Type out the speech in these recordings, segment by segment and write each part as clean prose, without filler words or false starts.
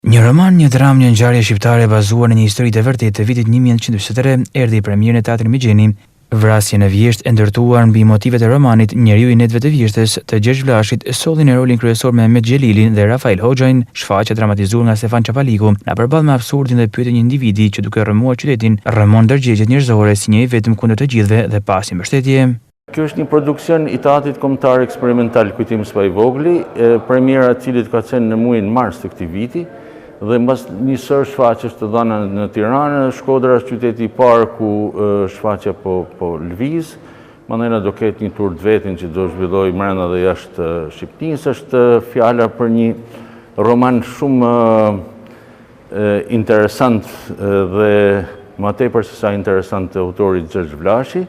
Një roman, një dramë, një ngjarje shqiptare bazuar në një histori të vërtetë të vitit 1923 erdhi i premier në Teatrin Megjeni. Vrasje në vjesht e ndërtuar mbi motivet e romanit Njeriu i netëve të vjeshtës të Gjergj Vllashit solli në rolin kryesor Mehmet Xhelilin dhe Rafael Hoxhajin, shfaqje dramatizuar nga Stefan Çapaliku, na përball me absurdin dhe pyetjen një individi që duke rrëmuar qytetin, rrëmon ndërgjegjet njerëzore si një i vetëm kundër të gjithëve dhe pasi mbështetje. Kjo është një produksion i Teatrit Kombëtar Eksperimental Kujtim Spajvogli, premiera e cilit ka qenë në muajin mars të këtij viti, dhe mbas një sër shfaqjesh të dhëna në Tiranë, Shkodra është qyteti i parë ku shfaqja po lëviz. Mandena do ketë një tur të vetin që do zhvilloj brenda dhe jashtë Shqipërisë. Është fjala për një roman shumë interesant dhe më tepër se sa interesant të autorit Gjergj Vllashi,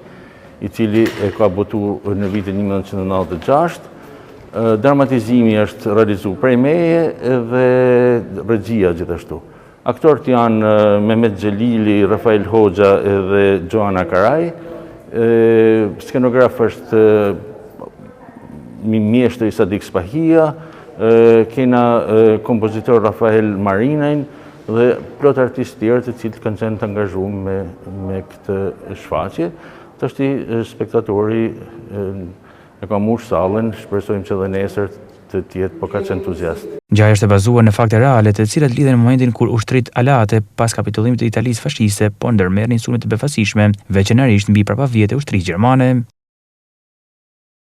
i cili e ka botuar në vitin 1996. Dramatizimi është realizuar prej meje dhe regjia gjithashtu. Aktorët janë Mehmet Xhelili, Rafael Hoxha dhe Joana Karaj. Skenograf është mjeshtri Sadik Spahia, kena kompozitor Rafael Marinajn dhe plot artistë tjerë të cilët kanë qenë të angazhuar me këtë shfaqje. Tashti spektatori e ka mbush sallën, shpresojmë që dhe nesër të tjetë po kaq entuziast. Ngjarja është e bazuar në fakte reale të cilat lidhen në momentin kur ushtrit aleate pas kapitullimit të Italisë fashiste po ndërmerrnin sulme të befasishme, veçanërisht mbi prapavjet e ushtrisë gjermane.